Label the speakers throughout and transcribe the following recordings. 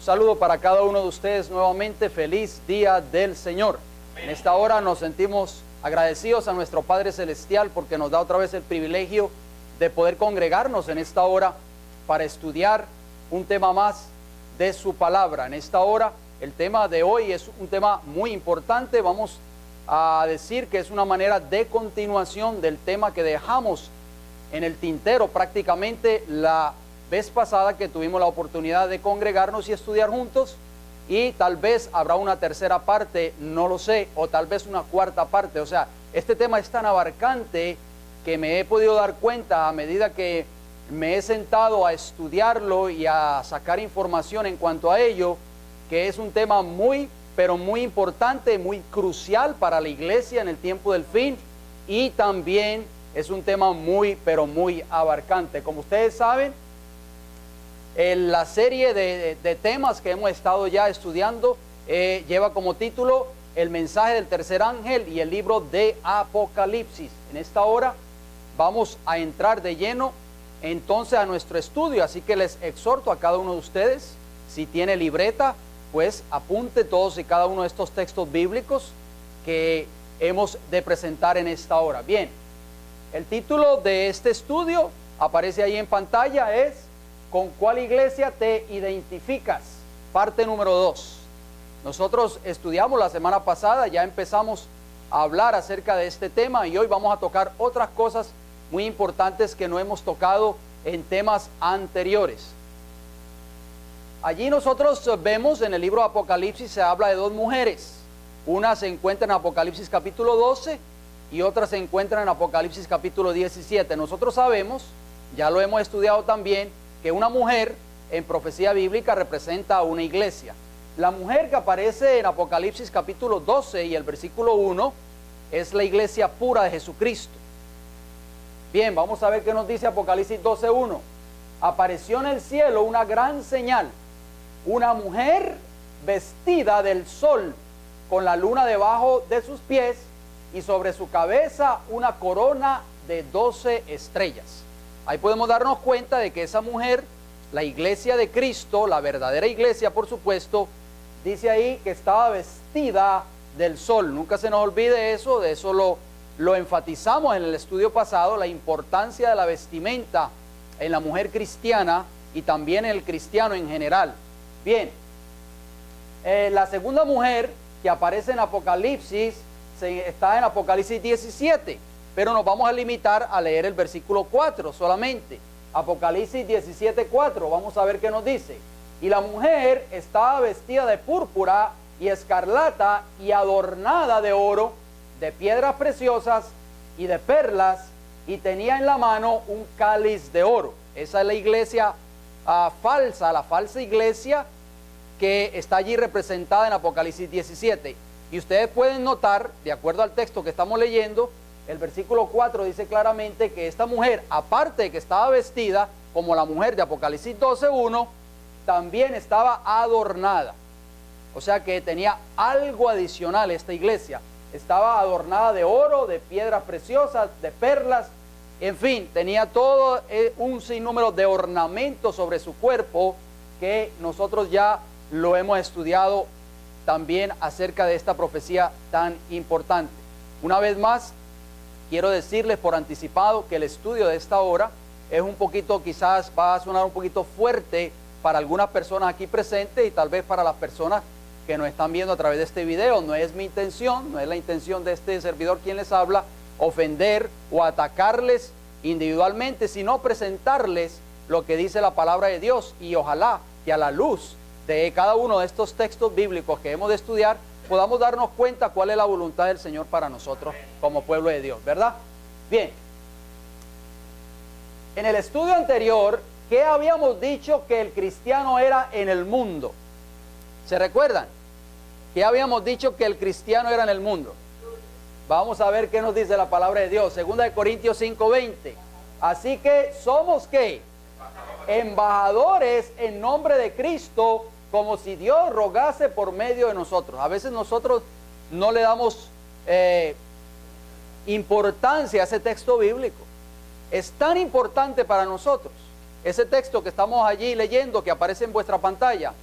Speaker 1: saludo para cada uno de ustedes nuevamente. Feliz día del Señor. En esta hora nos sentimos agradecidos a nuestro Padre Celestial porque nos da otra vez el privilegio de poder congregarnos en esta hora para estudiar un tema más de su palabra. En esta hora el tema de hoy es un tema muy importante. Vamos a decir que es una manera de continuación del tema que dejamos en el tintero prácticamente la vez pasada que tuvimos la oportunidad de congregarnos y estudiar juntos, y tal vez habrá una tercera parte, no lo sé, o tal vez una cuarta parte. O sea, este tema es tan abarcante que me he podido dar cuenta a medida que me he sentado a estudiarlo y a sacar información en cuanto a ello, que es un tema muy, pero muy importante, muy crucial para la iglesia en el tiempo del fin, y también es un tema muy, pero muy abarcante. Como ustedes saben, la serie de temas que hemos estado ya estudiando lleva como título El mensaje del tercer ángel y el libro de Apocalipsis. En esta hora vamos a entrar de lleno entonces a nuestro estudio, así que les exhorto a cada uno de ustedes, si tiene libreta, pues apunte todos y cada uno de estos textos bíblicos que hemos de presentar en esta hora. Bien, el título de este estudio aparece ahí en pantalla, es ¿con cuál iglesia te identificas? Parte número 2. Nosotros estudiamos la semana pasada, ya empezamos a hablar acerca de este tema y hoy vamos a tocar otras cosas muy importantes que no hemos tocado en temas anteriores. Allí nosotros vemos en el libro de Apocalipsis se habla de dos mujeres. Una se encuentra en Apocalipsis capítulo 12 y otra se encuentra en Apocalipsis capítulo 17. Nosotros sabemos, ya lo hemos estudiado también, que una mujer en profecía bíblica representa a una iglesia. La mujer que aparece en Apocalipsis capítulo 12 y el versículo 1 es la iglesia pura de Jesucristo. Bien, vamos a ver qué nos dice Apocalipsis 12:1. Apareció en el cielo una gran señal, una mujer vestida del sol, con la luna debajo de sus pies y sobre su cabeza una corona de 12 estrellas. Ahí podemos darnos cuenta de que esa mujer, la iglesia de Cristo, la verdadera iglesia por supuesto, dice ahí que estaba vestida del sol. Nunca se nos olvide eso, de eso lo enfatizamos en el estudio pasado, la importancia de la vestimenta en la mujer cristiana y también en el cristiano en general. Bien, la segunda mujer que aparece en Apocalipsis está en Apocalipsis 17, pero nos vamos a limitar a leer el versículo 4 solamente. Apocalipsis 17:4, vamos a ver qué nos dice. Y la mujer estaba vestida de púrpura y escarlata y adornada de oro, de piedras preciosas y de perlas, y tenía en la mano un cáliz de oro. Esa es la iglesia falsa, la falsa iglesia que está allí representada en Apocalipsis 17. Y ustedes pueden notar, de acuerdo al texto que estamos leyendo, el versículo 4 dice claramente que esta mujer, aparte de que estaba vestida como la mujer de Apocalipsis 12:1, también estaba adornada. O sea que tenía algo adicional esta iglesia. Estaba adornada de oro, de piedras preciosas, de perlas, en fin, tenía todo un sinnúmero de ornamentos sobre su cuerpo que nosotros ya lo hemos estudiado también acerca de esta profecía tan importante. Una vez más, quiero decirles por anticipado que el estudio de esta hora es un poquito, quizás va a sonar un poquito fuerte para algunas personas aquí presentes y tal vez para las personas que nos están viendo a través de este video. No es mi intención, no es la intención de este servidor quien les habla, ofender o atacarles individualmente, sino presentarles lo que dice la palabra de Dios, y ojalá que a la luz de cada uno de estos textos bíblicos que hemos de estudiar podamos darnos cuenta cuál es la voluntad del Señor para nosotros como pueblo de Dios, ¿verdad? Bien, en el estudio anterior, ¿qué habíamos dicho que el cristiano era en el mundo? ¿Se recuerdan? ¿Qué habíamos dicho que el cristiano era en el mundo? Vamos a ver qué nos dice la palabra de Dios. 2 Corintios 5:20. Así que somos ¿qué? Embajadores en nombre de Cristo, como si Dios rogase por medio de nosotros. A veces nosotros no le damos importancia a ese texto bíblico. Es tan importante para nosotros ese texto que estamos allí leyendo, que aparece en vuestra pantalla.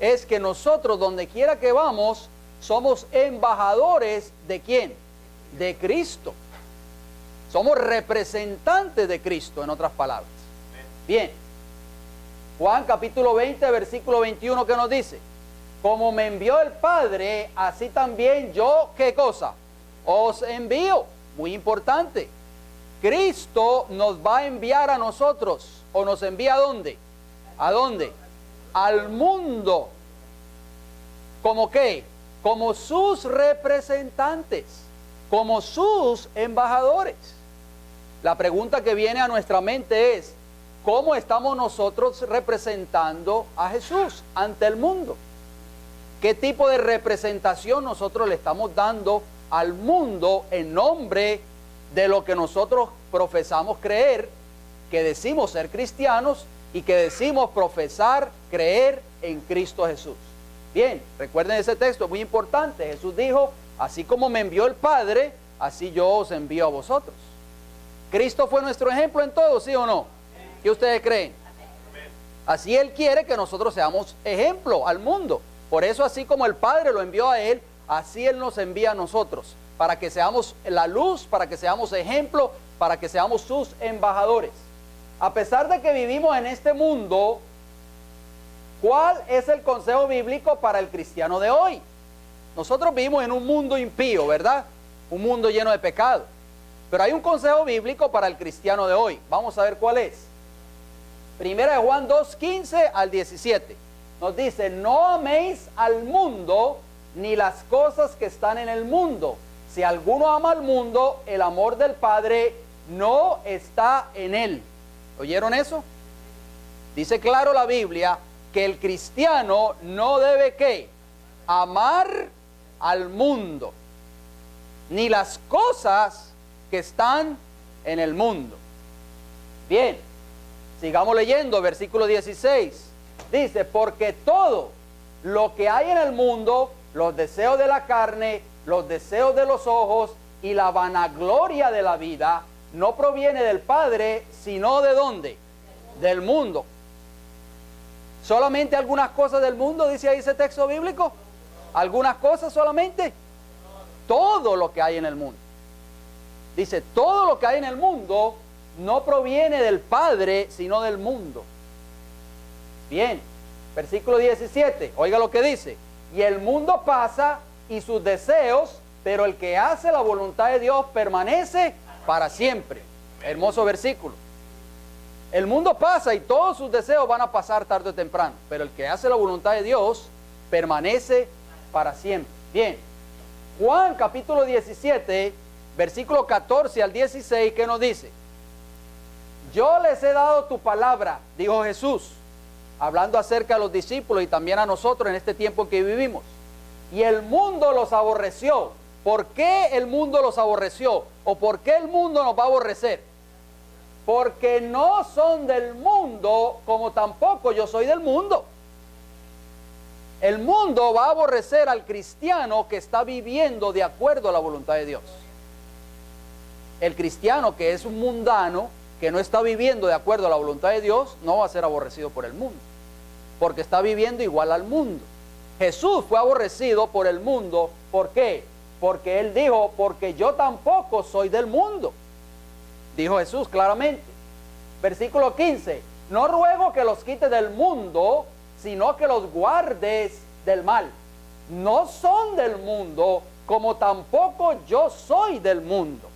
Speaker 1: es que nosotros, donde quiera que vamos, somos embajadores ¿de quién? De Cristo. Somos representantes de Cristo, en otras palabras. Bien. Juan capítulo 20, versículo 21, ¿qué nos dice? Como me envió el Padre, así también yo, ¿qué cosa? Os envío. Muy importante. Cristo nos va a enviar a nosotros. ¿O nos envía a dónde? ¿A dónde? Al mundo. ¿Cómo qué? Como sus representantes. Como sus embajadores. La pregunta que viene a nuestra mente es, ¿cómo estamos nosotros representando a Jesús ante el mundo? ¿Qué tipo de representación nosotros le estamos dando al mundo en nombre de lo que nosotros profesamos creer, que decimos ser cristianos y que decimos profesar, creer en Cristo Jesús? Bien, recuerden ese texto, muy importante. Jesús dijo, así como me envió el Padre, así yo os envío a vosotros. ¿Cristo fue nuestro ejemplo en todo, sí o no? ¿Qué ustedes creen? Así Él quiere que nosotros seamos ejemplo al mundo. Por eso, así como el Padre lo envió a Él, así Él nos envía a nosotros, para que seamos la luz, para que seamos ejemplo, para que seamos sus embajadores. A pesar de que vivimos en este mundo, ¿cuál es el consejo bíblico para el cristiano de hoy? Nosotros vivimos en un mundo impío, ¿verdad? Un mundo lleno de pecado. Pero hay un consejo bíblico para el cristiano de hoy. Vamos a ver cuál es. Primera de Juan 2, 15 al 17. Nos dice, no améis al mundo ni las cosas que están en el mundo. Si alguno ama al mundo, el amor del Padre no está en él. ¿Oyeron eso? Dice claro la Biblia que el cristiano no debe ¿qué? Amar al mundo, ni las cosas que están en el mundo. Bien, sigamos leyendo, versículo 16. Dice, porque todo lo que hay en el mundo, los deseos de la carne, los deseos de los ojos y la vanagloria de la vida, no proviene del Padre, sino ¿de dónde? Del mundo. ¿Solamente algunas cosas del mundo, dice ahí ese texto bíblico? ¿Algunas cosas solamente? Todo lo que hay en el mundo. Dice, todo lo que hay en el mundo no proviene del Padre, sino del mundo. Bien, versículo 17, oiga lo que dice. Y el mundo pasa y sus deseos, pero el que hace la voluntad de Dios permanece para siempre. Hermoso versículo. El mundo pasa y todos sus deseos van a pasar tarde o temprano, pero el que hace la voluntad de Dios permanece para siempre. Bien, Juan capítulo 17, versículo 14 al 16, ¿qué nos dice? Yo les he dado tu palabra, dijo Jesús, hablando acerca de los discípulos y también a nosotros en este tiempo en que vivimos. Y el mundo los aborreció. ¿Por qué el mundo los aborreció? ¿O por qué el mundo nos va a aborrecer? Porque no son del mundo, como tampoco yo soy del mundo. El mundo va a aborrecer al cristiano que está viviendo de acuerdo a la voluntad de Dios. El cristiano que es un mundano, que no está viviendo de acuerdo a la voluntad de Dios, no va a ser aborrecido por el mundo, porque está viviendo igual al mundo. Jesús fue aborrecido por el mundo. ¿Por qué? Porque Él dijo, porque yo tampoco soy del mundo. Dijo Jesús claramente. Versículo 15, no ruego que los quites del mundo, sino que los guardes del mal. No son del mundo, como tampoco yo soy del mundo.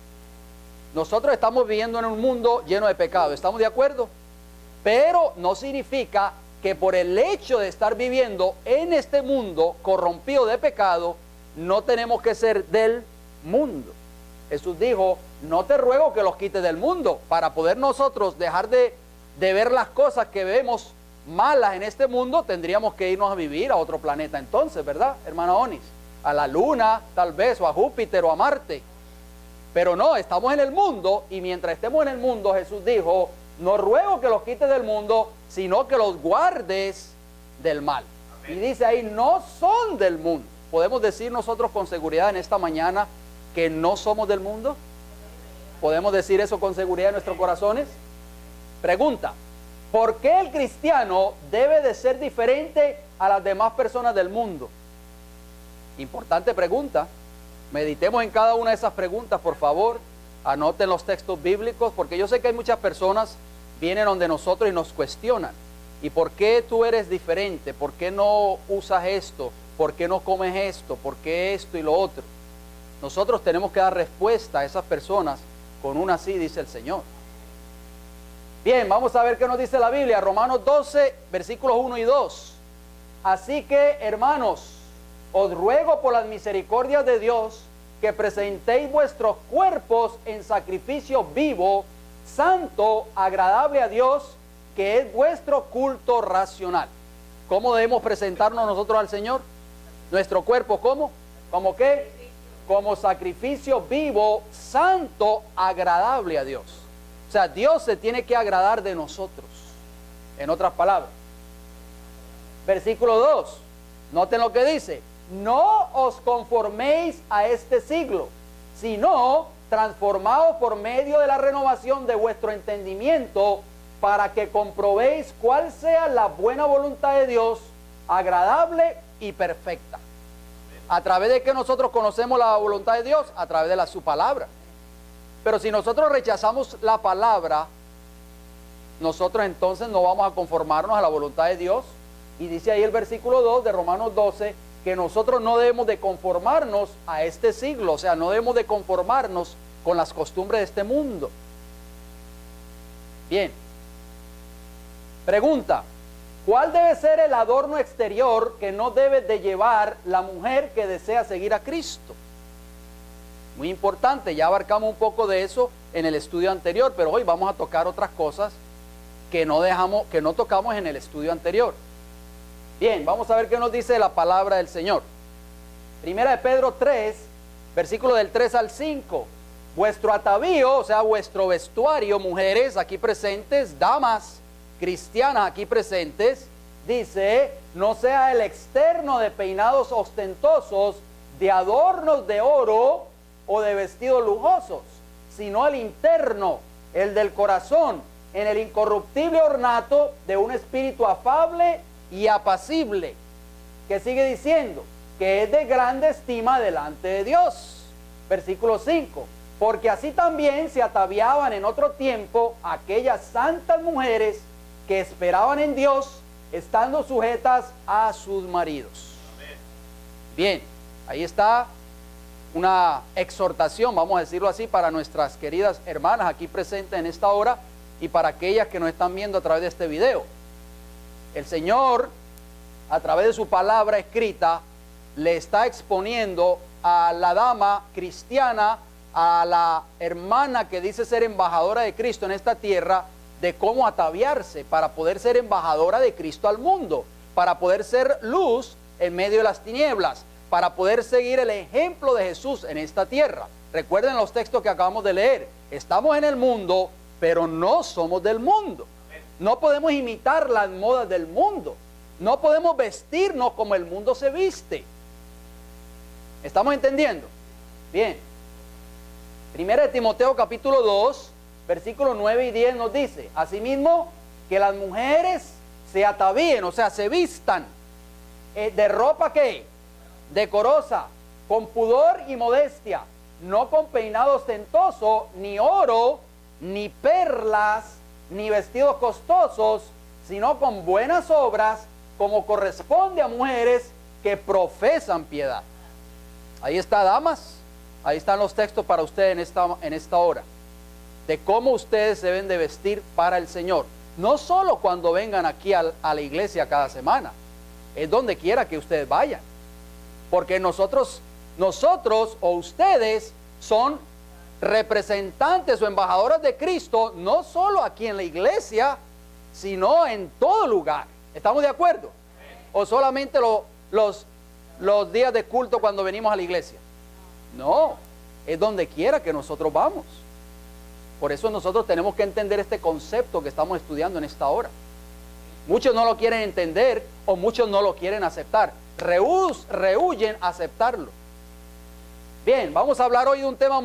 Speaker 1: Nosotros estamos viviendo en un mundo lleno de pecado, ¿estamos de acuerdo? Pero no significa que por el hecho de estar viviendo en este mundo corrompido de pecado, no tenemos que ser del mundo. Jesús dijo, no te ruego que los quites del mundo, para poder nosotros dejar de ver las cosas que vemos malas en este mundo, tendríamos que irnos a vivir a otro planeta entonces, ¿verdad, hermana Onis? A la luna, tal vez, o a Júpiter, o a Marte. Pero no, estamos en el mundo, y mientras estemos en el mundo, Jesús dijo, no ruego que los quites del mundo, sino que los guardes del mal. Amén. Y dice ahí, no son del mundo. ¿Podemos decir nosotros con seguridad en esta mañana que no somos del mundo? ¿Podemos decir eso con seguridad en nuestros corazones? Pregunta, ¿por qué el cristiano debe de ser diferente a las demás personas del mundo? Importante pregunta. Meditemos en cada una de esas preguntas, por favor. Anoten los textos bíblicos, porque yo sé que hay muchas personas vienen donde nosotros y nos cuestionan. ¿Y por qué tú eres diferente? ¿Por qué no usas esto? ¿Por qué no comes esto? ¿Por qué esto y lo otro? Nosotros tenemos que dar respuesta a esas personas con una sí, dice el Señor. Bien, vamos a ver qué nos dice la Biblia. Romanos 12, versículos 1 y 2. Así que, hermanos, os ruego por las misericordias de Dios que presentéis vuestros cuerpos en sacrificio vivo, santo, agradable a Dios, que es vuestro culto racional. ¿Cómo debemos presentarnos nosotros al Señor? Nuestro cuerpo, ¿cómo? ¿Cómo qué? Como sacrificio vivo, santo, agradable a Dios. O sea, Dios se tiene que agradar de nosotros. En otras palabras. Versículo 2. Noten lo que dice. No os conforméis a este siglo, sino transformaos por medio de la renovación de vuestro entendimiento, para que comprobéis cuál sea la buena voluntad de Dios, agradable y perfecta. ¿A través de que nosotros conocemos la voluntad de Dios? A través de su palabra. Pero si nosotros rechazamos la palabra, nosotros entonces no vamos a conformarnos a la voluntad de Dios. Y dice ahí el versículo 2 de Romanos 12, que nosotros no debemos de conformarnos a este siglo, o sea, no debemos de conformarnos con las costumbres de este mundo. Bien. Pregunta, ¿cuál debe ser el adorno exterior que no debe de llevar la mujer que desea seguir a Cristo? Muy importante, ya abarcamos un poco de eso en el estudio anterior, pero hoy vamos a tocar otras cosas que no tocamos en el estudio anterior. Bien, vamos a ver qué nos dice la palabra del Señor. Primera de Pedro 3, versículo del 3 al 5. Vuestro atavío, o sea, vuestro vestuario, mujeres aquí presentes, damas cristianas aquí presentes, dice, no sea el externo de peinados ostentosos, de adornos de oro o de vestidos lujosos, sino el interno, el del corazón, en el incorruptible ornato de un espíritu afable y apacible, que sigue diciendo que es de grande estima delante de Dios. Versículo 5, porque así también se ataviaban en otro tiempo aquellas santas mujeres que esperaban en Dios, estando sujetas a sus maridos. Amén. Bien, ahí está una exhortación, vamos a decirlo así, para nuestras queridas hermanas aquí presentes en esta hora y para aquellas que nos están viendo a través de este video. El Señor, a través de su palabra escrita, le está exponiendo a la dama cristiana, a la hermana que dice ser embajadora de Cristo en esta tierra, de cómo ataviarse para poder ser embajadora de Cristo al mundo, para poder ser luz en medio de las tinieblas, para poder seguir el ejemplo de Jesús en esta tierra. Recuerden los textos que acabamos de leer. Estamos en el mundo, pero no somos del mundo. No podemos imitar las modas del mundo. No podemos vestirnos como el mundo se viste. ¿Estamos entendiendo? Bien. Primera de Timoteo capítulo 2, versículos 9 y 10 nos dice, asimismo, que las mujeres se atavíen, o sea, se vistan de ropa ¿qué? Decorosa, con pudor y modestia, no con peinado ostentoso, ni oro, ni perlas, ni vestidos costosos, sino con buenas obras, como corresponde a mujeres que profesan piedad. Ahí está, damas, ahí están los textos para ustedes en esta hora, de cómo ustedes deben de vestir para el Señor. No solo cuando vengan aquí a la iglesia cada semana, es donde quiera que ustedes vayan. Porque nosotros o ustedes son representantes o embajadoras de Cristo, no solo aquí en la iglesia, sino en todo lugar. ¿Estamos de acuerdo? ¿O solamente los días de culto cuando venimos a la iglesia? No, es donde quiera que nosotros vamos. Por eso nosotros tenemos que entender este concepto que estamos estudiando en esta hora. Muchos no lo quieren entender o muchos no lo quieren aceptar. Rehuyen aceptarlo. Bien, vamos a hablar hoy de un tema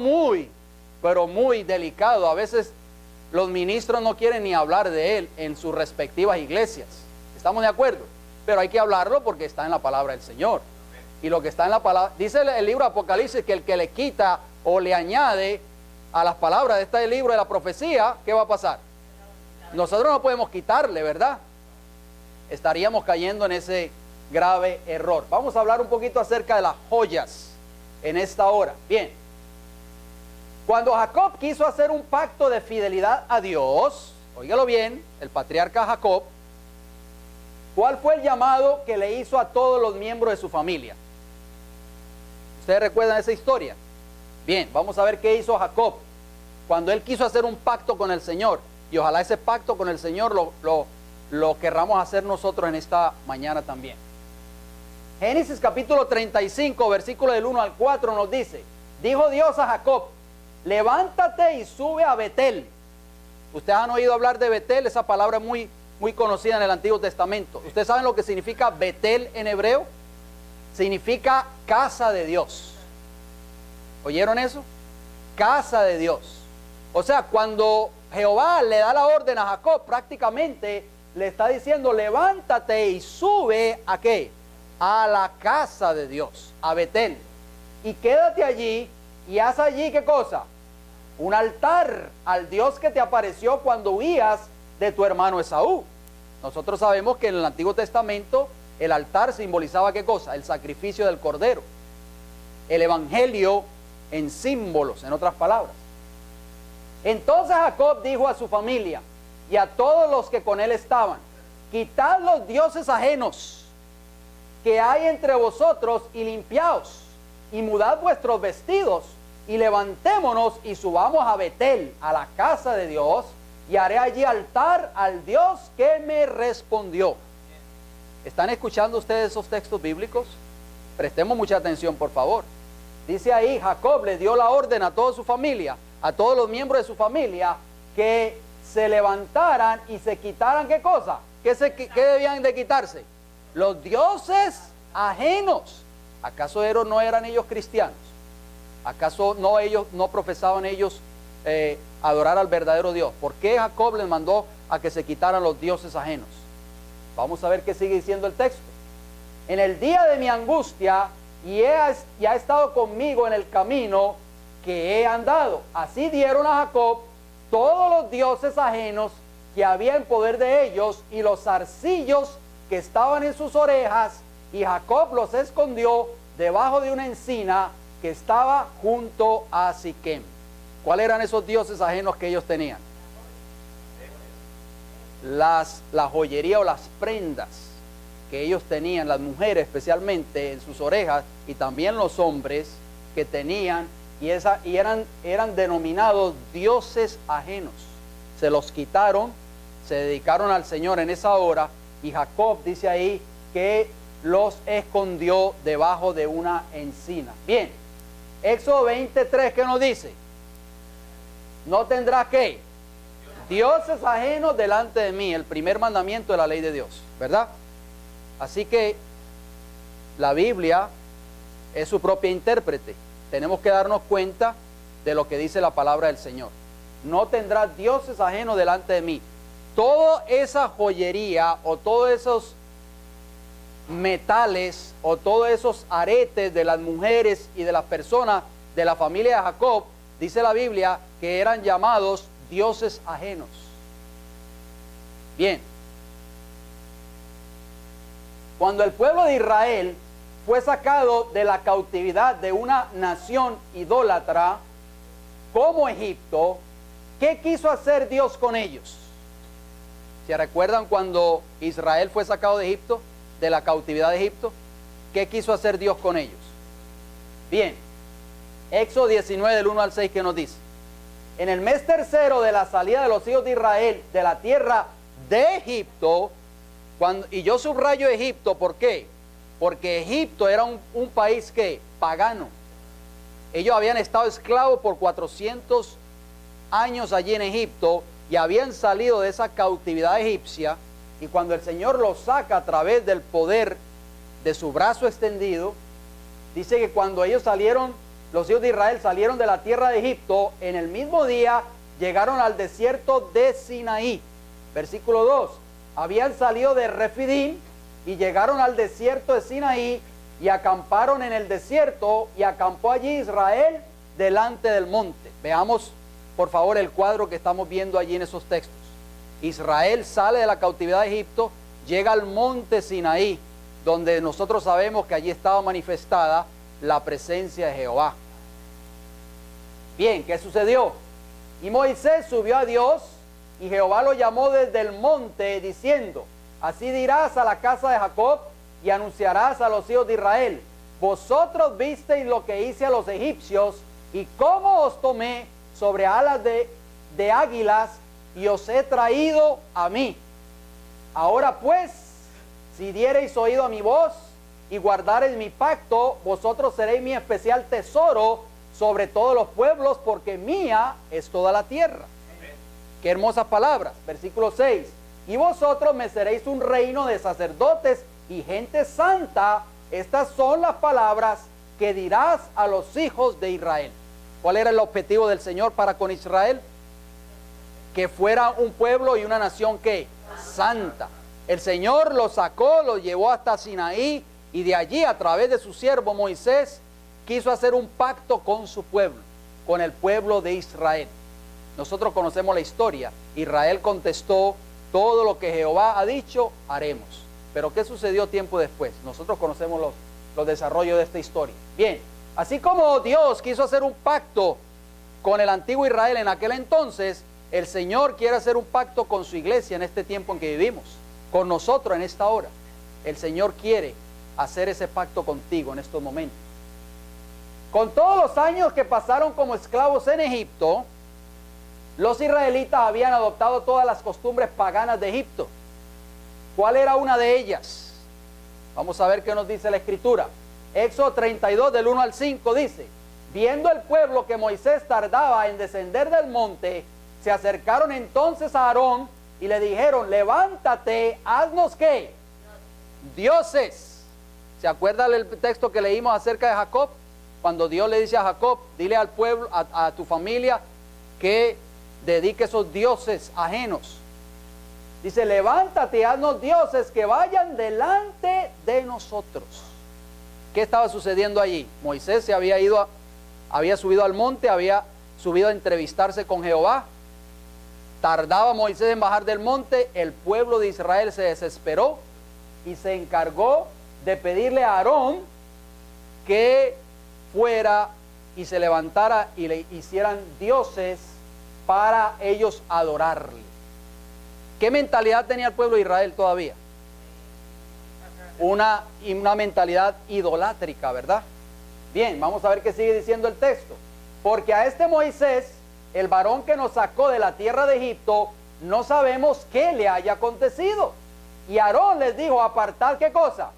Speaker 1: pero muy delicado. A veces los ministros no quieren ni hablar de él en sus respectivas iglesias. ¿Estamos de acuerdo? pero hay que hablarlo porque está en la palabra del Señor. Y lo que está en la palabra, dice el libro de Apocalipsis, que el que le quita o le añade a las palabras de este libro de la profecía, ¿qué va a pasar? Nosotros no podemos quitarle, ¿verdad? Estaríamos cayendo en ese grave error. Vamos a hablar un poquito acerca de las joyas en esta hora. Bien, cuando Jacob quiso hacer un pacto de fidelidad a Dios, óigalo bien, el patriarca Jacob, ¿cuál fue el llamado que le hizo a todos los miembros de su familia? ¿Ustedes recuerdan esa historia? Bien, vamos a ver qué hizo Jacob cuando él quiso hacer un pacto con el Señor. Y ojalá ese pacto con el Señor lo querramos hacer nosotros en esta mañana también. Génesis capítulo 35, versículo del 1 al 4 nos dice: dijo Dios a Jacob, levántate y sube a Betel. Ustedes han oído hablar de Betel, esa palabra es muy conocida en el Antiguo Testamento. ¿Ustedes saben lo que significa Betel en hebreo? Significa casa de Dios. ¿Oyeron eso? Casa de Dios. O sea, cuando Jehová le da la orden a Jacob, prácticamente le está diciendo, levántate y sube ¿a qué? A la casa de Dios, a Betel. Y quédate allí y haz allí, ¿qué cosa? Un altar al Dios que te apareció cuando huías de tu hermano Esaú. Nosotros sabemos que en el Antiguo Testamento el altar simbolizaba ¿qué cosa? El sacrificio del cordero. El evangelio en símbolos, en otras palabras. Entonces Jacob dijo a su familia y a todos los que con él estaban: quitad los dioses ajenos que hay entre vosotros y limpiaos, y mudad vuestros vestidos, y levantémonos y subamos a Betel, a la casa de Dios, y haré allí altar al Dios que me respondió. ¿Están escuchando ustedes esos textos bíblicos? Prestemos mucha atención, por favor. Dice ahí, Jacob le dio la orden a toda su familia, a todos los miembros de su familia, que se levantaran y se quitaran ¿qué cosa? ¿Qué debían de quitarse? Los dioses ajenos. ¿Acaso no eran ellos cristianos? ¿Acaso no profesaban ellos adorar al verdadero Dios? ¿Por qué Jacob les mandó a que se quitaran los dioses ajenos? Vamos a ver qué sigue diciendo el texto. En el día de mi angustia, y ha estado conmigo en el camino que he andado. Así dieron a Jacob todos los dioses ajenos que había en poder de ellos, y los zarcillos que estaban en sus orejas, y Jacob los escondió debajo de una encina que estaba junto a Siquem. ¿Cuáles eran esos dioses ajenos que ellos tenían? La joyería o las prendas que ellos tenían, las mujeres especialmente, en sus orejas, y también los hombres que tenían, y eran denominados dioses ajenos. Se los quitaron, se dedicaron al Señor en esa hora, y Jacob dice ahí que los escondió debajo de una encina. Bien, Éxodo 23, ¿qué nos dice? No tendrás ¿qué? Dioses ajenos delante de mí, el primer mandamiento de la ley de Dios, ¿verdad? Así que la Biblia es su propia intérprete. Tenemos que darnos cuenta de lo que dice la palabra del Señor. No tendrás dioses ajenos delante de mí. Toda esa joyería o todos esos metales o todos esos aretes de las mujeres y de las personas de la familia de Jacob, dice la Biblia que eran llamados dioses ajenos. Bien. Cuando el pueblo de Israel fue sacado de la cautividad de una nación idólatra como Egipto, ¿qué quiso hacer Dios con ellos? ¿Se recuerdan cuando Israel fue sacado de Egipto, de la cautividad de Egipto? ¿Qué quiso hacer Dios con ellos? Bien, Éxodo 19 del 1 al 6, ¿qué nos dice? En el mes tercero de la salida de los hijos de Israel de la tierra de Egipto, y yo subrayo Egipto, ¿por qué? Porque Egipto era un país que pagano. Ellos habían estado esclavos por 400 años allí en Egipto y habían salido de esa cautividad egipcia, y cuando el Señor los saca a través del poder de su brazo extendido, dice que cuando ellos salieron, los hijos de Israel salieron de la tierra de Egipto, en el mismo día llegaron al desierto de Sinaí. Versículo 2. Habían salido de Refidim y llegaron al desierto de Sinaí y acamparon en el desierto, y acampó allí Israel delante del monte. Veamos por favor el cuadro que estamos viendo allí en esos textos. Israel sale de la cautividad de Egipto, llega al monte Sinaí, donde nosotros sabemos que allí estaba manifestada la presencia de Jehová. Bien, ¿qué sucedió? Y Moisés subió a Dios, y Jehová lo llamó desde el monte, diciendo: así dirás a la casa de Jacob, y anunciarás a los hijos de Israel: vosotros visteis lo que hice a los egipcios, y cómo os tomé sobre alas de águilas, y os he traído a mí. Ahora pues, si diereis oído a mi voz, y guardareis mi pacto, vosotros seréis mi especial tesoro sobre todos los pueblos, porque mía es toda la tierra. Amén. Qué hermosas palabras. Versículo 6. Y vosotros me seréis un reino de sacerdotes y gente santa. Estas son las palabras que dirás a los hijos de Israel. ¿Cuál era el objetivo del Señor para con Israel? Que fuera un pueblo y una nación que santa. El Señor los sacó, los llevó hasta Sinaí, y de allí, a través de su siervo Moisés, quiso hacer un pacto con su pueblo, con el pueblo de Israel. Nosotros conocemos la historia. Israel contestó: todo lo que Jehová ha dicho, haremos. Pero ¿qué sucedió tiempo después? Nosotros conocemos los desarrollos de esta historia. Bien, así como Dios quiso hacer un pacto con el antiguo Israel en aquel entonces, el Señor quiere hacer un pacto con su iglesia en este tiempo en que vivimos, con nosotros en esta hora. El Señor quiere hacer ese pacto contigo en estos momentos. Con todos los años que pasaron como esclavos en Egipto, los israelitas habían adoptado todas las costumbres paganas de Egipto. ¿Cuál era una de ellas? Vamos a ver qué nos dice la Escritura. Éxodo 32, del 1 al 5 dice: viendo el pueblo que Moisés tardaba en descender del monte, se acercaron entonces a Aarón y le dijeron: levántate, haznos ¿qué? Dioses. ¿Se acuerda el texto que leímos acerca de Jacob? Cuando Dios le dice a Jacob: dile al pueblo, a tu familia, que dedique esos dioses ajenos. Dice: levántate, haznos dioses que vayan delante de nosotros. ¿Qué estaba sucediendo allí? Moisés se había subido al monte, había subido a entrevistarse con Jehová. Tardaba Moisés en bajar del monte. El pueblo de Israel se desesperó y se encargó de pedirle a Aarón que fuera y se levantara y le hicieran dioses para ellos adorarle. ¿Qué mentalidad tenía el pueblo de Israel todavía? Una mentalidad idolátrica, ¿verdad? Bien, vamos a ver qué sigue diciendo el texto. Porque a este Moisés, el varón que nos sacó de la tierra de Egipto, no sabemos qué le haya acontecido. Y Aarón les dijo: apartad ¿qué cosa?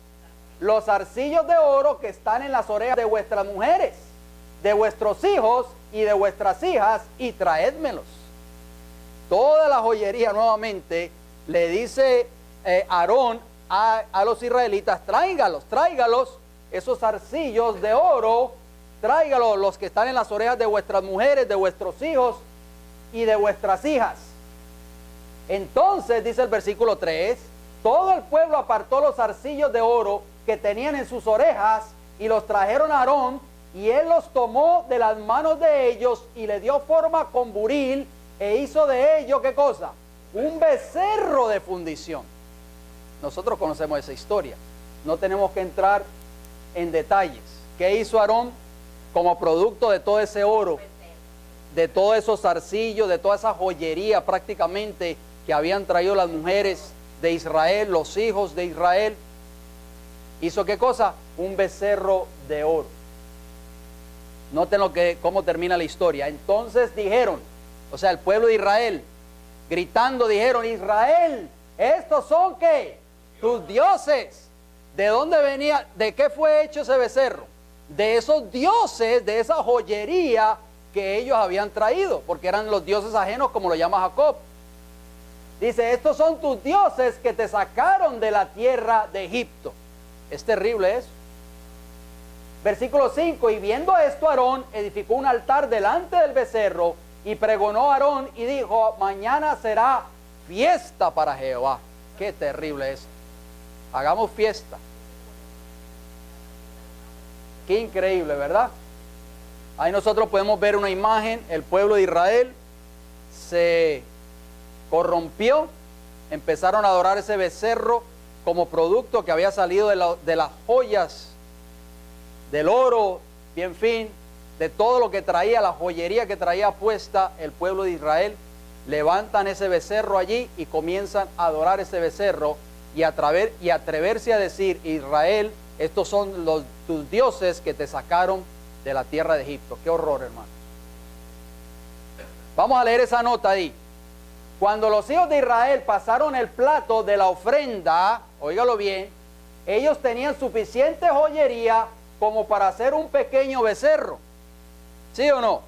Speaker 1: Los zarcillos de oro que están en las orejas de vuestras mujeres, de vuestros hijos y de vuestras hijas, y traédmelos. Toda la joyería, nuevamente le dice Aarón a los israelitas: tráigalos, esos zarcillos de oro, tráigalos, los que están en las orejas de vuestras mujeres, de vuestros hijos y de vuestras hijas. Entonces, dice el versículo 3, todo el pueblo apartó los zarcillos de oro que tenían en sus orejas y los trajeron a Aarón, y él los tomó de las manos de ellos y le dio forma con buril, e hizo de ello, ¿qué cosa? Un becerro de fundición. Nosotros conocemos esa historia, no tenemos que entrar en detalles. ¿Qué hizo Aarón como producto de todo ese oro, de todos esos zarcillos, de toda esa joyería prácticamente que habían traído las mujeres de Israel, los hijos de Israel? ¿Hizo qué cosa? Un becerro de oro. Noten cómo termina la historia. Entonces dijeron, o sea, el pueblo de Israel, gritando, dijeron: Israel, estos son ¿qué? Tus dioses. ¿De dónde venía? ¿De qué fue hecho ese becerro? De esos dioses, de esa joyería que ellos habían traído, porque eran los dioses ajenos, como lo llama Jacob. Dice: estos son tus dioses que te sacaron de la tierra de Egipto. Es terrible eso. Versículo 5, y viendo esto, Aarón edificó un altar delante del becerro, y pregonó a Aarón y dijo: mañana será fiesta para Jehová. Qué terrible es. Hagamos fiesta. Qué increíble, ¿verdad? Ahí nosotros podemos ver una imagen. El pueblo de Israel se corrompió, empezaron a adorar ese becerro como producto que había salido de las joyas, del oro, bien fin, de todo lo que traía, la joyería que traía puesta el pueblo de Israel. Levantan ese becerro allí y comienzan a adorar ese becerro y atreverse a decir: Israel, estos son tus dioses que te sacaron de la tierra de Egipto. Qué horror, hermano. Vamos a leer esa nota ahí. Cuando los hijos de Israel pasaron el plato de la ofrenda, óigalo bien, ellos tenían suficiente joyería como para hacer un pequeño becerro. ¿Sí o no?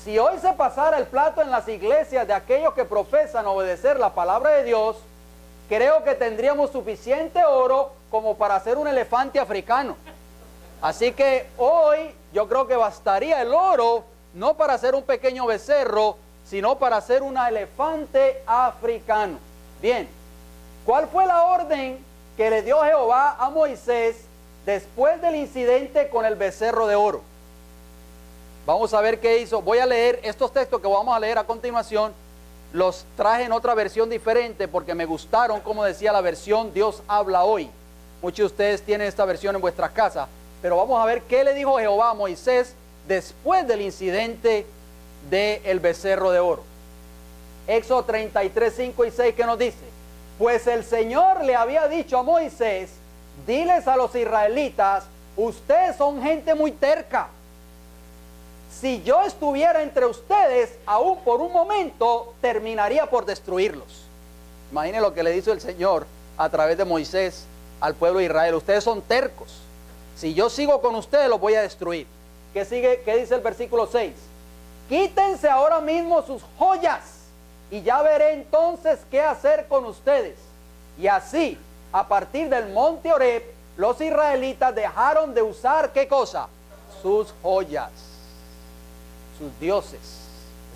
Speaker 1: Si hoy se pasara el plato en las iglesias de aquellos que profesan obedecer la palabra de Dios, creo que tendríamos suficiente oro como para hacer un elefante africano. Así que hoy yo creo que bastaría el oro, no para hacer un pequeño becerro, sino para hacer un elefante africano. Bien, ¿cuál fue la orden que le dio Jehová a Moisés después del incidente con el becerro de oro? Vamos a ver qué hizo. Voy a leer estos textos que vamos a leer a continuación. Los traje en otra versión diferente porque me gustaron, como decía la versión Dios habla hoy. Muchos de ustedes tienen esta versión en vuestras casas, pero vamos a ver qué le dijo Jehová a Moisés después del incidente del becerro de oro. Éxodo 33, 5 y 6, que nos dice: pues el Señor le había dicho a Moisés: diles a los israelitas, ustedes son gente muy terca. Si yo estuviera entre ustedes, aún por un momento, terminaría por destruirlos. Imaginen lo que le dice el Señor a través de Moisés al pueblo de Israel: ustedes son tercos. Si yo sigo con ustedes, los voy a destruir. ¿Qué sigue? ¿Qué dice el versículo 6? Quítense ahora mismo sus joyas y ya veré entonces qué hacer con ustedes. Y así, a partir del monte Horeb, los israelitas dejaron de usar, ¿qué cosa? Sus joyas, sus dioses.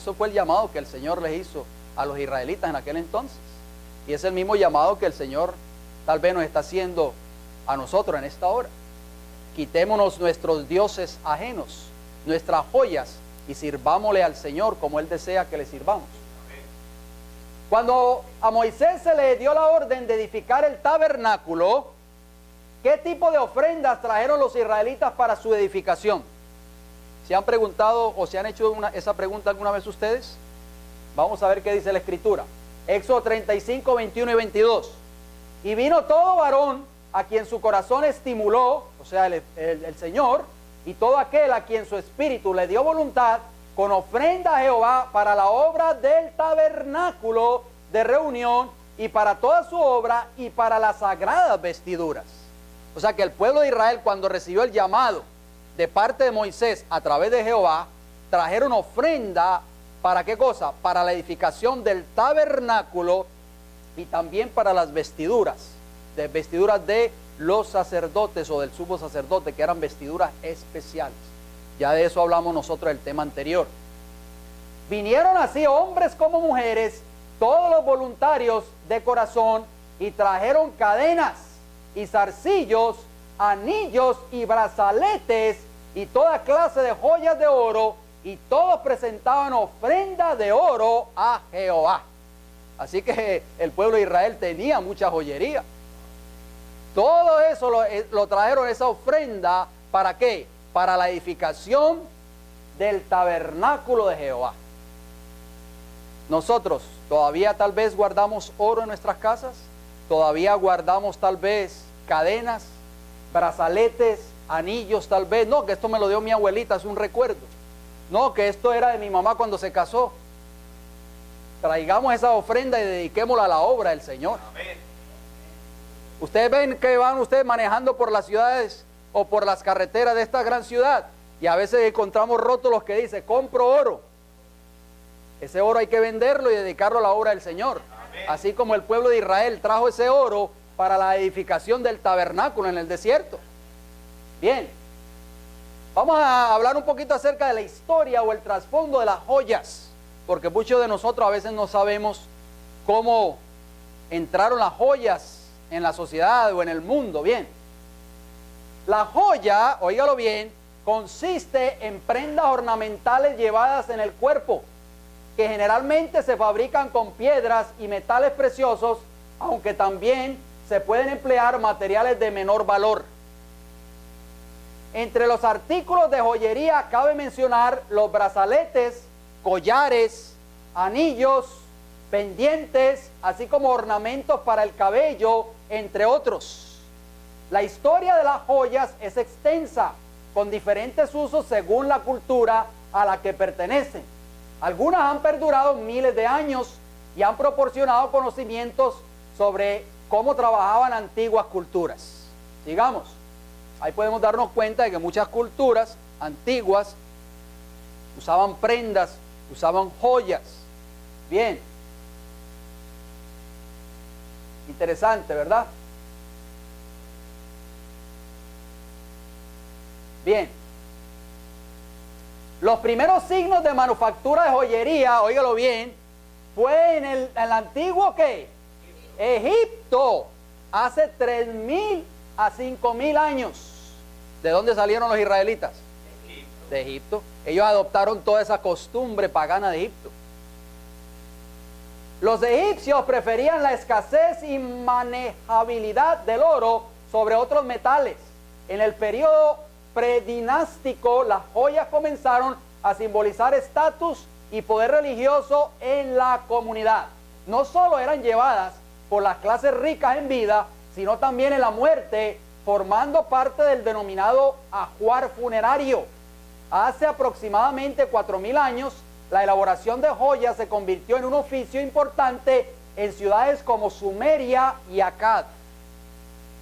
Speaker 1: Eso fue el llamado que el Señor les hizo a los israelitas en aquel entonces. Y es el mismo llamado que el Señor tal vez nos está haciendo a nosotros en esta hora. Quitémonos nuestros dioses ajenos, nuestras joyas, y sirvámosle al Señor como Él desea que le sirvamos. Cuando a Moisés se le dio la orden de edificar el tabernáculo, ¿qué tipo de ofrendas trajeron los israelitas para su edificación? ¿Se han preguntado o se han hecho esa pregunta alguna vez ustedes? Vamos a ver qué dice la Escritura. Éxodo 35, 21 y 22. Y vino todo varón a quien su corazón estimuló, o sea, el Señor, y todo aquel a quien su espíritu le dio voluntad, con ofrenda a Jehová para la obra del tabernáculo de reunión y para toda su obra y para las sagradas vestiduras. O sea que el pueblo de Israel, cuando recibió el llamado de parte de Moisés a través de Jehová, trajeron ofrenda ¿para qué cosa? Para la edificación del tabernáculo y también para las vestiduras de los sacerdotes o del sumo sacerdote, que eran vestiduras especiales. Ya de eso hablamos nosotros en el tema anterior. Vinieron así hombres como mujeres, todos los voluntarios de corazón, y trajeron cadenas y zarcillos, anillos y brazaletes y toda clase de joyas de oro, y todos presentaban ofrenda de oro a Jehová. Así que el pueblo de Israel tenía mucha joyería. Todo eso lo trajeron, esa ofrenda, ¿para qué? Para la edificación del tabernáculo de Jehová. Nosotros todavía tal vez guardamos oro en nuestras casas, todavía guardamos tal vez cadenas, brazaletes, anillos tal vez. No, que esto me lo dio mi abuelita, es un recuerdo. No, que esto era de mi mamá cuando se casó. Traigamos esa ofrenda y dediquémosla a la obra del Señor. Amén. Ustedes ven que van ustedes manejando por las ciudades o por las carreteras de esta gran ciudad, y a veces encontramos rótulos que dice: compro oro. Ese oro hay que venderlo y dedicarlo a la obra del Señor. Amén. Así como el pueblo de Israel trajo ese oro para la edificación del tabernáculo en el desierto. Bien, vamos a hablar un poquito acerca de la historia o el trasfondo de las joyas, porque muchos de nosotros a veces no sabemos cómo entraron las joyas en la sociedad o en el mundo. Bien, la joya, óigalo bien, consiste en prendas ornamentales llevadas en el cuerpo, que generalmente se fabrican con piedras y metales preciosos, aunque también se pueden emplear materiales de menor valor. Entre los artículos de joyería cabe mencionar los brazaletes, collares, anillos, pendientes, así como ornamentos para el cabello, entre otros. La historia de las joyas es extensa, con diferentes usos según la cultura a la que pertenecen. Algunas han perdurado miles de años y han proporcionado conocimientos sobre cómo trabajaban antiguas culturas. Sigamos. Ahí podemos darnos cuenta de que muchas culturas antiguas usaban prendas, usaban joyas. Bien. Interesante, ¿verdad? Bien. Los primeros signos de manufactura de joyería, óigalo bien, fue en el antiguo ¿qué? Egipto, hace 3.000 a 5.000 años. ¿De dónde salieron los israelitas? De Egipto. Ellos adoptaron toda esa costumbre pagana de Egipto. Los egipcios preferían la escasez y manejabilidad del oro sobre otros metales. En el periodo predinástico, las joyas comenzaron a simbolizar estatus y poder religioso en la comunidad. No solo eran llevadas por las clases ricas en vida, sino también en la muerte, formando parte del denominado ajuar funerario. Hace aproximadamente 4.000 años, la elaboración de joyas se convirtió en un oficio importante en ciudades como Sumeria y Akkad.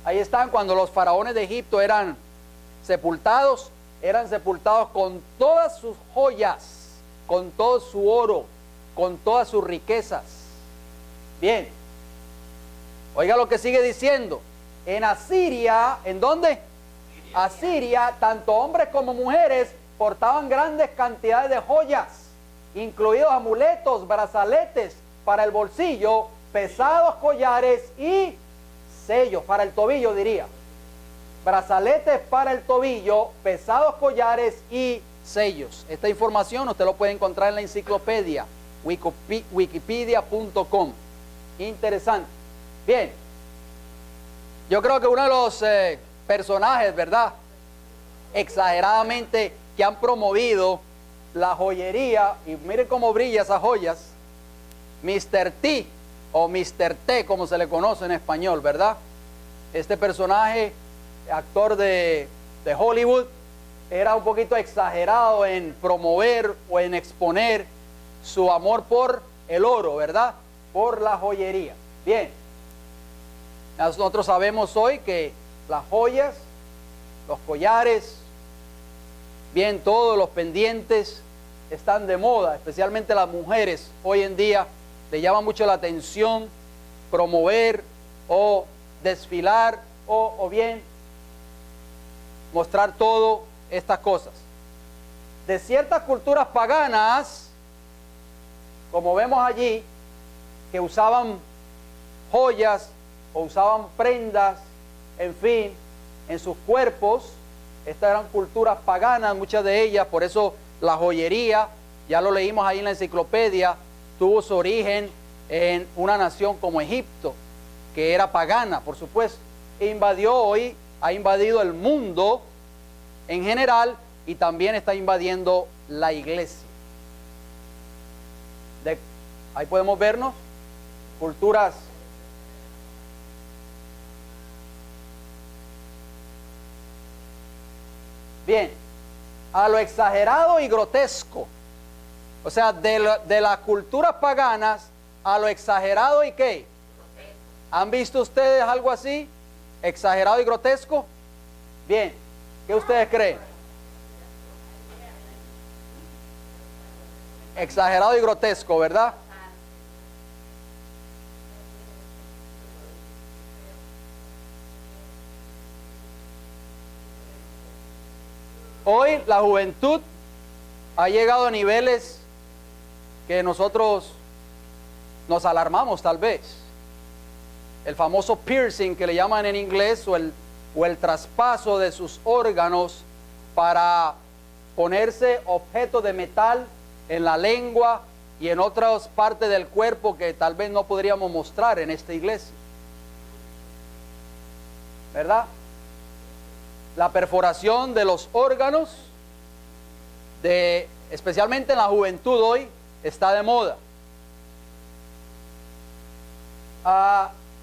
Speaker 1: Ahí están cuando los faraones de Egipto eran sepultados con todas sus joyas, con todo su oro, con todas sus riquezas. Bien, oiga lo que sigue diciendo. En Asiria, ¿en dónde? Asiria, tanto hombres como mujeres portaban grandes cantidades de joyas, incluidos amuletos, brazaletes para el bolsillo, pesados collares y sellos para el tobillo, diría. Brazaletes para el tobillo, pesados collares y sellos. Esta información usted lo puede encontrar en la enciclopedia wikipedia.com. Interesante. Bien, yo creo que uno de los personajes, ¿verdad?, exageradamente que han promovido la joyería, y miren cómo brilla esas joyas, Mr. T o Mr. T, como se le conoce en español, ¿verdad? Este personaje, actor de Hollywood, era un poquito exagerado en promover o en exponer su amor por el oro, ¿verdad? Por la joyería. Bien, nosotros sabemos hoy que las joyas, los collares, bien, todos los pendientes están de moda, especialmente las mujeres. Hoy en día le llama mucho la atención promover o desfilar o bien mostrar todas estas cosas. De ciertas culturas paganas, como vemos allí, que usaban joyas o usaban prendas, en fin, en sus cuerpos. Estas eran culturas paganas, muchas de ellas. Por eso la joyería, ya lo leímos ahí en la enciclopedia, tuvo su origen en una nación como Egipto, que era pagana, por supuesto. Ha invadido el mundo en general y también está invadiendo la iglesia. Ahí podemos vernos culturas bien, a lo exagerado y grotesco. O sea, de las culturas paganas a lo exagerado y ¿qué? ¿Han visto ustedes algo así? ¿Exagerado y grotesco? Bien, ¿qué ustedes creen? Exagerado y grotesco, ¿verdad? Hoy la juventud ha llegado a niveles que nosotros nos alarmamos tal vez. el famoso piercing que le llaman en inglés, o el traspaso de sus órganos para ponerse objetos de metal en la lengua y en otras partes del cuerpo que tal vez no podríamos mostrar en esta iglesia, ¿verdad? La perforación de los órganos, especialmente en la juventud hoy, está de moda.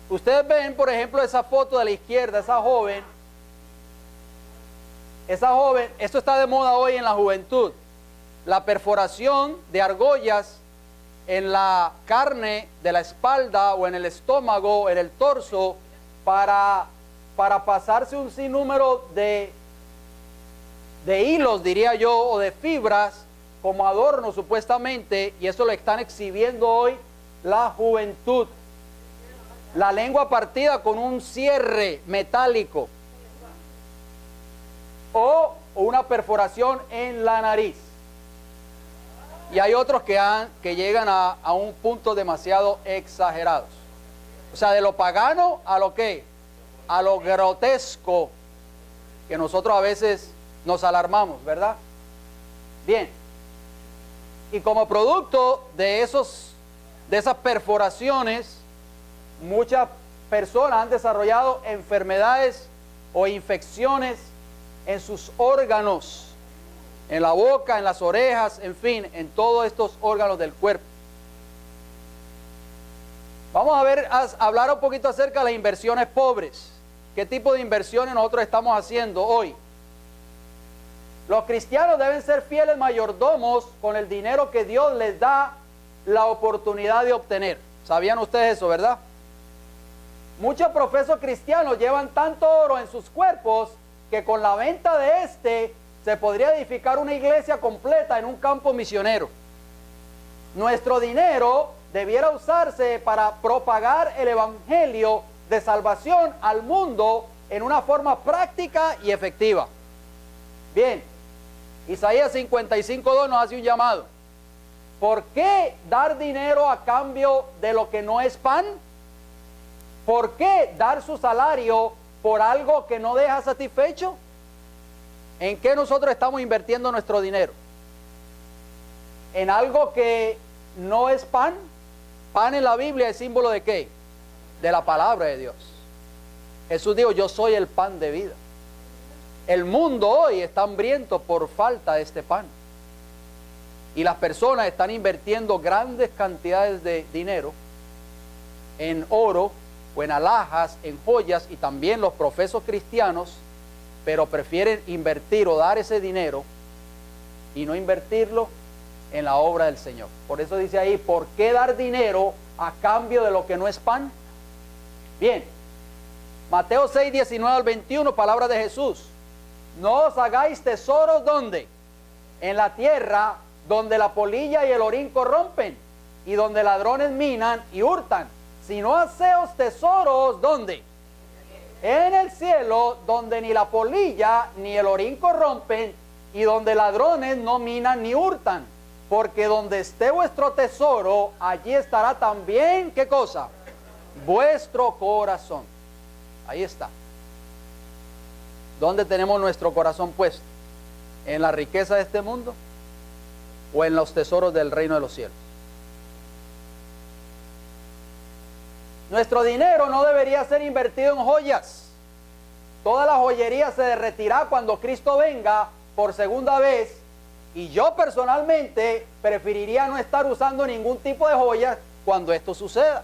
Speaker 1: Ustedes ven, por ejemplo, esa foto de la izquierda, esa joven, esto está de moda hoy en la juventud, la perforación de argollas en la carne de la espalda o en el estómago, en el torso, para pasarse un sinnúmero de hilos, diría yo, o de fibras, como adorno supuestamente, y eso lo están exhibiendo hoy la juventud. La lengua partida con un cierre metálico, o una perforación en la nariz. Y hay otros que llegan a un punto demasiado exagerados. O sea, de lo pagano a lo que, a lo grotesco, que nosotros a veces nos alarmamos, ¿verdad? Bien. Y como producto de esas perforaciones, muchas personas han desarrollado enfermedades o infecciones en sus órganos, en la boca, en las orejas, en fin, en todos estos órganos del cuerpo. Vamos a hablar un poquito acerca de las inversiones pobres. ¿Qué tipo de inversiones nosotros estamos haciendo hoy? Los cristianos deben ser fieles mayordomos con el dinero que Dios les da la oportunidad de obtener. ¿Sabían ustedes eso, verdad? Muchos profesos cristianos llevan tanto oro en sus cuerpos que con la venta de se podría edificar una iglesia completa en un campo misionero. Nuestro dinero debiera usarse para propagar el evangelio de salvación al mundo en una forma práctica y efectiva. Bien, Isaías 55:2 nos hace un llamado. ¿Por qué dar dinero a cambio de lo que no es pan? ¿Por qué dar su salario por algo que no deja satisfecho? ¿En qué nosotros estamos invirtiendo nuestro dinero? ¿En algo que no es pan? Pan en la Biblia es símbolo ¿de qué? De la palabra de Dios. Jesús dijo, yo soy el pan de vida. El mundo hoy está hambriento por falta de este pan. Y las personas están invirtiendo grandes cantidades de dinero en oro o en alhajas, en joyas, y también los profesos cristianos, pero prefieren invertir o dar ese dinero y no invertirlo en la obra del Señor. Por eso dice ahí, ¿por qué dar dinero a cambio de lo que no es pan? Bien, Mateo 6:19-21, palabras de Jesús. No os hagáis tesoros, ¿dónde? En la tierra, donde la polilla y el orín corrompen, y donde ladrones minan y hurtan, sino haceos tesoros, ¿dónde? En el cielo, donde ni la polilla ni el orín corrompen, y donde ladrones no minan ni hurtan, porque donde esté vuestro tesoro, allí estará también, ¿qué cosa? Vuestro corazón. Ahí está. ¿Dónde tenemos nuestro corazón puesto? ¿En la riqueza de este mundo o en los tesoros del reino de los cielos? Nuestro dinero no debería ser invertido en joyas. Toda la joyería se derretirá cuando Cristo venga por segunda vez, y yo personalmente preferiría no estar usando ningún tipo de joyas cuando esto suceda.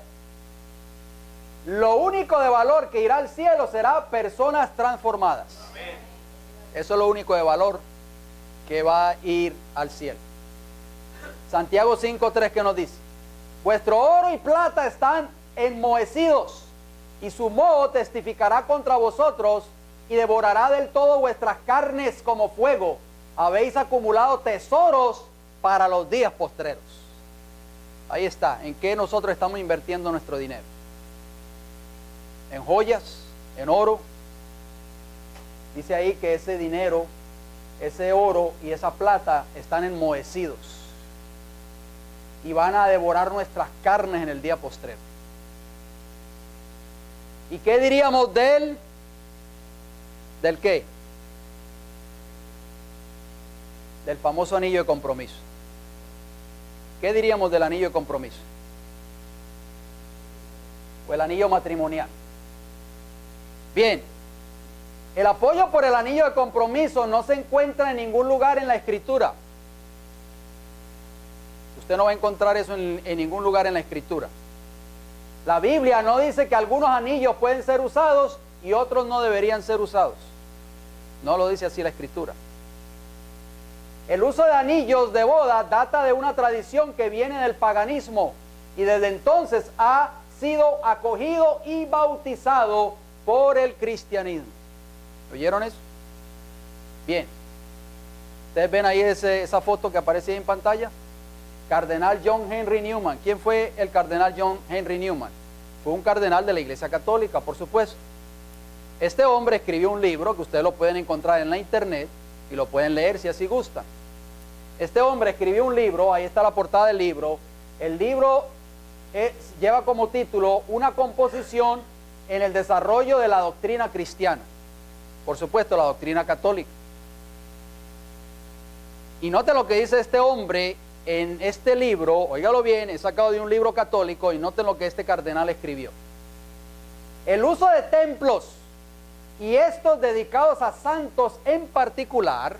Speaker 1: Lo único de valor que irá al cielo será personas transformadas. Amén. Eso es lo único de valor que va a ir al cielo. Santiago 5:3 que nos dice: vuestro oro y plata están enmohecidos, y su moho testificará contra vosotros y devorará del todo vuestras carnes como fuego. Habéis acumulado tesoros para los días postreros. Ahí está, ¿en qué nosotros estamos invirtiendo nuestro dinero? ¿En joyas? ¿En oro? Dice ahí que ese dinero, ese oro y esa plata están enmohecidos y van a devorar nuestras carnes en el día postrero. ¿Y qué diríamos del qué? Del famoso anillo de compromiso. ¿Qué diríamos del anillo de compromiso? O el anillo matrimonial. Bien, el apoyo por el anillo de compromiso no se encuentra en ningún lugar en la Escritura. Usted no va a encontrar eso en ningún lugar en la Escritura. La Biblia no dice que algunos anillos pueden ser usados y otros no deberían ser usados. No lo dice así la Escritura. El uso de anillos de boda data de una tradición que viene del paganismo y desde entonces ha sido acogido y bautizado por el cristianismo. ¿Oyeron eso? Bien. Ustedes ven ahí esa foto que aparece ahí en pantalla. Cardenal John Henry Newman. ¿Quién fue el cardenal John Henry Newman? Fue un cardenal de la Iglesia Católica, por supuesto. Este hombre escribió un libro que ustedes lo pueden encontrar en la internet y lo pueden leer si así gustan. Este hombre escribió un libro, ahí está la portada del libro. El libro lleva como título Una composición en el desarrollo de la doctrina cristiana. Por supuesto, la doctrina católica. Y note lo que dice este hombre en este libro, óigalo bien, es sacado de un libro católico y noten lo que este cardenal escribió. El uso de templos y estos dedicados a santos en particular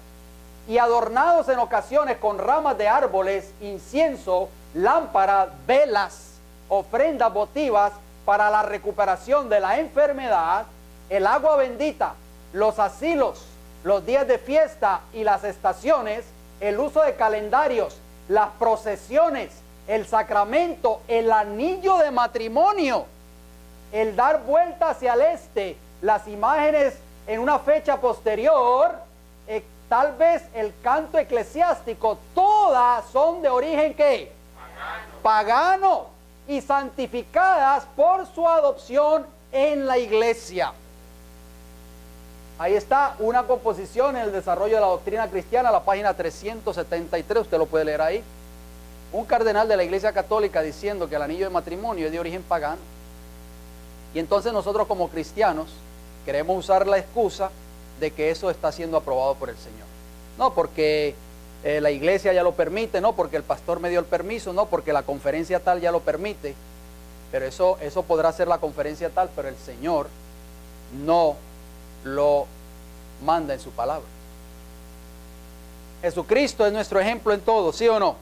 Speaker 1: y adornados en ocasiones con ramas de árboles, incienso, lámparas, velas, ofrendas votivas para la recuperación de la enfermedad, el agua bendita, los asilos, los días de fiesta y las estaciones, el uso de calendarios, las procesiones, el sacramento, el anillo de matrimonio, el dar vuelta hacia el este, las imágenes en una fecha posterior, tal vez el canto eclesiástico, todas son de origen ¿qué? Pagano y santificadas por su adopción en la iglesia. Ahí está una composición en el desarrollo de la doctrina cristiana, la página 373, usted lo puede leer ahí. Un cardenal de la Iglesia Católica diciendo que el anillo de matrimonio es de origen pagano. Y entonces nosotros como cristianos queremos usar la excusa de que eso está siendo aprobado por el Señor. No porque la iglesia ya lo permite, no porque el pastor me dio el permiso, no porque la conferencia tal ya lo permite. Pero eso podrá ser la conferencia tal, pero el Señor no lo manda en su palabra. Jesucristo es nuestro ejemplo en todo, ¿sí o no?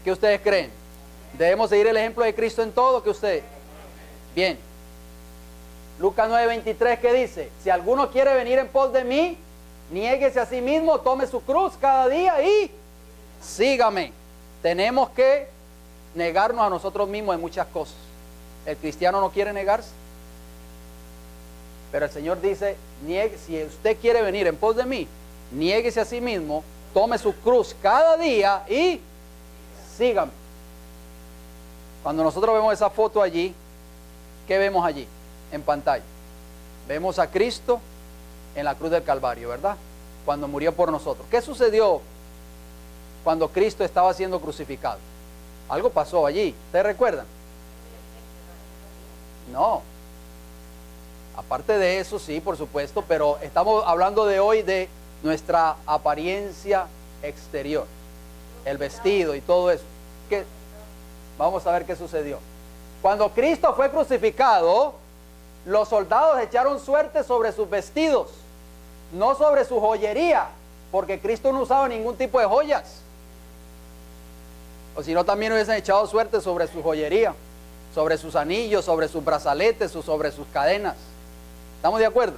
Speaker 1: ¿Qué ustedes creen? ¿Debemos seguir el ejemplo de Cristo en todo? ¿Qué ustedes? Bien. Lucas 9:23, ¿qué dice? Si alguno quiere venir en pos de mí, niéguese a sí mismo, tome su cruz cada día y sígame. Tenemos que negarnos a nosotros mismos en muchas cosas. El cristiano no quiere negarse. Pero el Señor dice, si usted quiere venir en pos de mí, niéguese a sí mismo, tome su cruz cada día y sígame. Cuando nosotros vemos esa foto allí, ¿qué vemos allí en pantalla? Vemos a Cristo en la cruz del Calvario, ¿verdad? Cuando murió por nosotros. ¿Qué sucedió cuando Cristo estaba siendo crucificado? Algo pasó allí, ¿ustedes recuerdan? No. Aparte de eso, sí, por supuesto, pero estamos hablando de hoy de nuestra apariencia exterior, el vestido y todo eso. Vamos a ver qué sucedió. Cuando Cristo fue crucificado, los soldados echaron suerte sobre sus vestidos, no sobre su joyería, porque Cristo no usaba ningún tipo de joyas. O si no, también hubiesen echado suerte sobre su joyería, sobre sus anillos, sobre sus brazaletes o sobre sus cadenas. ¿Estamos de acuerdo?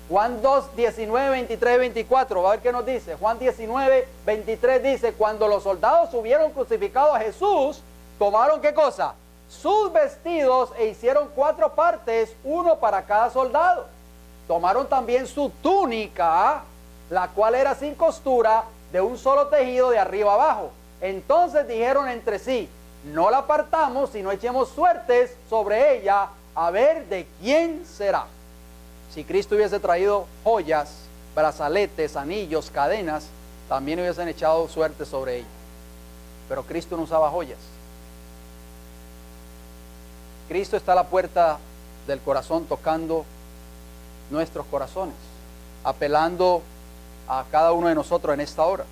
Speaker 1: Juan 2, 19, 23, 24, va a ver qué nos dice. Juan 19, 23 dice, cuando los soldados hubieron crucificado a Jesús, tomaron ¿qué cosa? Sus vestidos e hicieron 4 partes, uno para cada soldado. Tomaron también su túnica, la cual era sin costura, de un solo tejido de arriba abajo. Entonces dijeron entre sí, no la partamos, sino echemos suertes sobre ella, a ver de quién será. Si Cristo hubiese traído joyas, brazaletes, anillos, cadenas, también hubiesen echado suerte sobre ella. Pero Cristo no usaba joyas. Cristo está a la puerta del corazón tocando nuestros corazones, apelando a cada uno de nosotros en esta hora.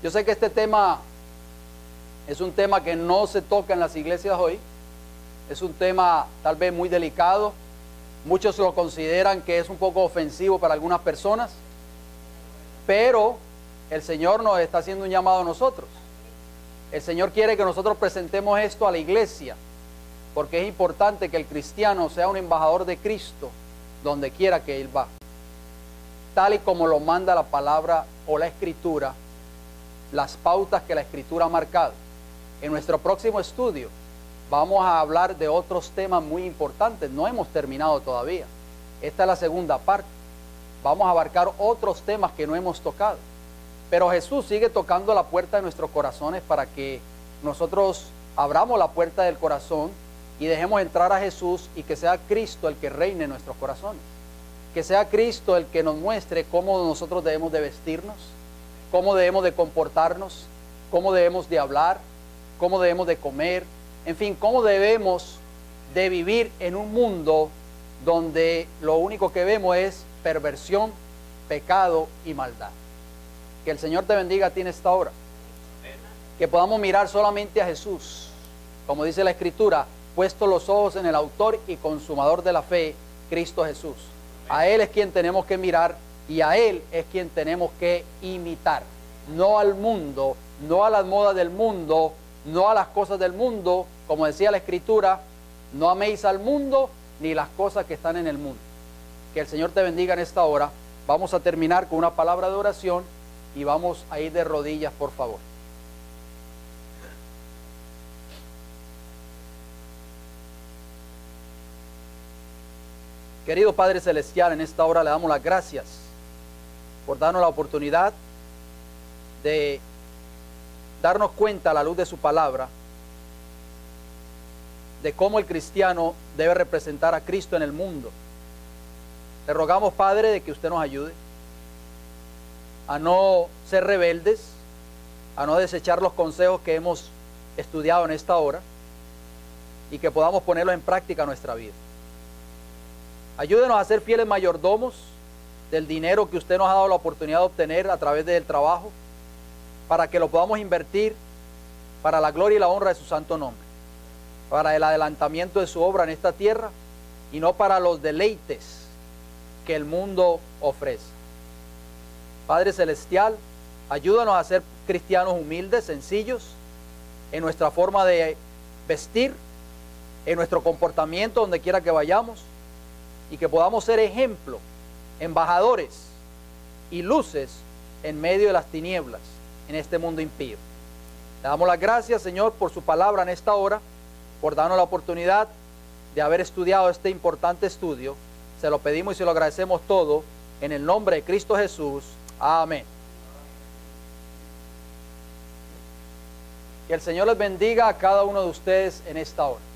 Speaker 1: Yo sé que este tema es un tema que no se toca en las iglesias hoy, es un tema tal vez muy delicado, muchos lo consideran que es un poco ofensivo para algunas personas, pero el Señor nos está haciendo un llamado a nosotros. El Señor quiere que nosotros presentemos esto a la iglesia, porque es importante que el cristiano sea un embajador de Cristo donde quiera que Él va, tal y como lo manda la palabra o la Escritura, las pautas que la Escritura ha marcado. En nuestro próximo estudio vamos a hablar de otros temas muy importantes, no hemos terminado todavía. Esta es la segunda parte. Vamos a abarcar otros temas que no hemos tocado. Pero Jesús sigue tocando la puerta de nuestros corazones para que nosotros abramos la puerta del corazón y dejemos entrar a Jesús y que sea Cristo el que reine en nuestros corazones. Que sea Cristo el que nos muestre cómo nosotros debemos de vestirnos, cómo debemos de comportarnos, cómo debemos de hablar, cómo debemos de comer, en fin, cómo debemos de vivir en un mundo donde lo único que vemos es perversión, pecado y maldad. Que el Señor te bendiga a ti en esta hora. Que podamos mirar solamente a Jesús, como dice la Escritura, puesto los ojos en el autor y consumador de la fe, Cristo Jesús. A Él es quien tenemos que mirar y a Él es quien tenemos que imitar. No al mundo, no a las modas del mundo, no a las cosas del mundo. Como decía la Escritura, no améis al mundo ni las cosas que están en el mundo. Que el Señor te bendiga en esta hora. Vamos a terminar con una palabra de oración y vamos a ir de rodillas, por favor. Querido Padre Celestial, en esta hora le damos las gracias por darnos la oportunidad de darnos cuenta a la luz de su palabra de cómo el cristiano debe representar a Cristo en el mundo. Le rogamos, Padre, de que usted nos ayude a no ser rebeldes, a no desechar los consejos que hemos estudiado en esta hora y que podamos ponerlos en práctica en nuestra vida. Ayúdenos a ser fieles mayordomos del dinero que usted nos ha dado la oportunidad de obtener a través del trabajo, para que lo podamos invertir para la gloria y la honra de su santo nombre, para el adelantamiento de su obra en esta tierra y no para los deleites que el mundo ofrece. Padre Celestial, ayúdanos a ser cristianos humildes, sencillos, en nuestra forma de vestir, en nuestro comportamiento donde quiera que vayamos, y que podamos ser ejemplo, embajadores y luces en medio de las tinieblas en este mundo impío. Le damos las gracias, Señor, por su palabra en esta hora, por darnos la oportunidad de haber estudiado este importante estudio. Se lo pedimos y se lo agradecemos todo en el nombre de Cristo Jesús. Amén. Que el Señor les bendiga a cada uno de ustedes en esta hora.